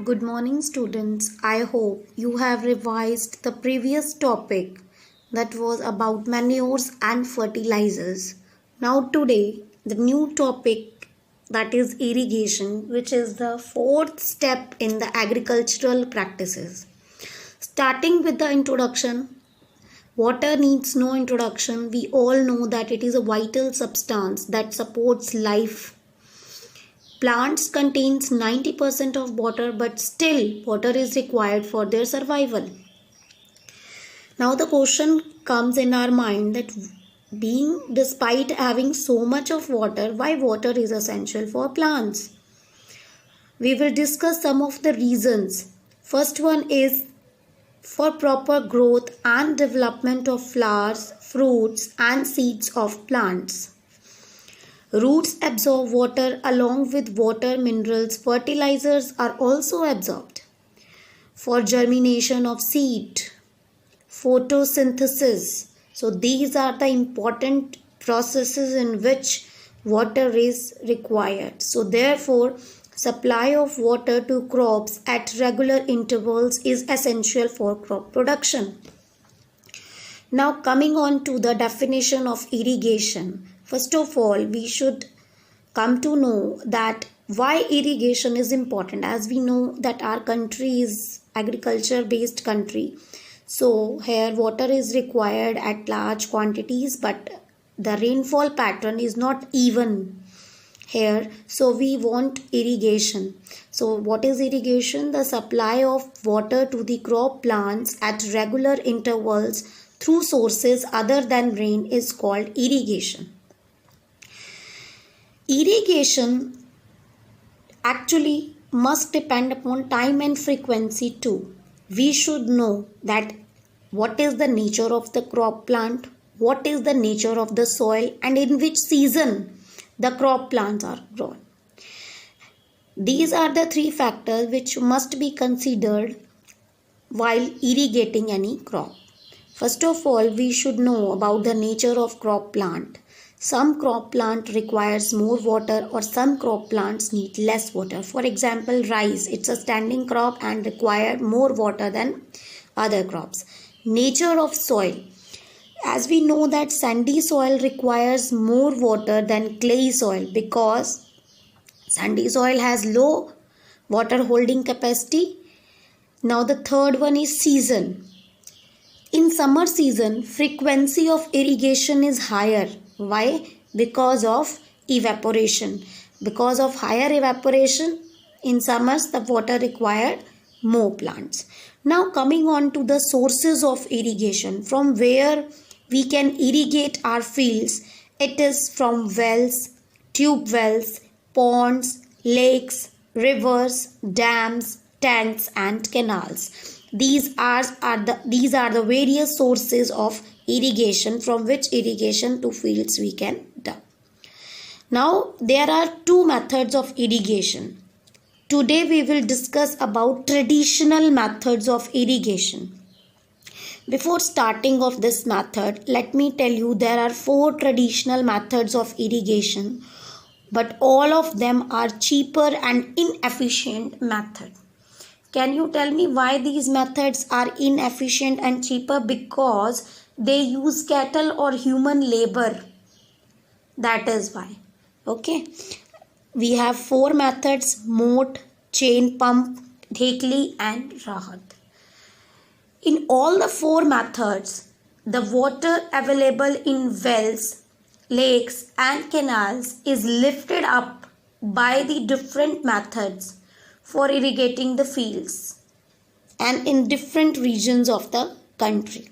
Good morning, students. I hope you have revised the previous topic that was about manures and fertilizers. Now, today, the new topic that is irrigation, which is the fourth step in the agricultural practices. Starting with the introduction, water needs no introduction. We all know that it is a vital substance that supports life. Plants contains 90% of water, but still water is required for their survival. Now the question comes in our mind that despite having so much of water, why water is essential for plants? We will discuss some of the reasons. First one is for proper growth and development of flowers, fruits and seeds of plants. Roots absorb water along with water minerals. Fertilizers are also absorbed. For germination of seed, photosynthesis. So these are the important processes in which water is required. So therefore, supply of water to crops at regular intervals is essential for crop production. Now coming on to the definition of irrigation. First of all, we should come to know that why irrigation is important. As we know that our country is agriculture based country. So here water is required at large quantities, but the rainfall pattern is not even here. So we want irrigation. So what is irrigation? The supply of water to the crop plants at regular intervals through sources other than rain is called irrigation. Irrigation actually must depend upon time and frequency too. We should know that what is the nature of the crop plant, what is the nature of the soil, and in which season the crop plants are grown. These are the three factors which must be considered while irrigating any crop. First of all, we should know about the nature of crop plant. Some crop plant requires more water or some crop plants need less water. For example, rice, it's a standing crop and require more water than other crops. Nature of soil. As we know that sandy soil requires more water than clay soil because sandy soil has low water holding capacity. Now the third one is season. In summer season, frequency of irrigation is higher. Why? Because of evaporation. Because of higher evaporation, in summers the water required more plants. Now coming on to the sources of irrigation, from where we can irrigate our fields. It is from wells, tube wells, ponds, lakes, rivers, dams, tanks and canals. These are the various sources of irrigation from which irrigation to fields we can do. Now there are two methods of irrigation. Today we will discuss about traditional methods of irrigation. Before starting of this method, let me tell you there are 4 traditional methods of irrigation, but all of them are cheaper and inefficient method. Can you tell me why these methods are inefficient and cheaper? Because they use cattle or human labor. That is why. Okay. We have 4 methods: moat, chain pump, dhekli and rahat. In all the 4 methods, the water available in wells, lakes and canals is lifted up by the different methods for irrigating the fields and in different regions of the country.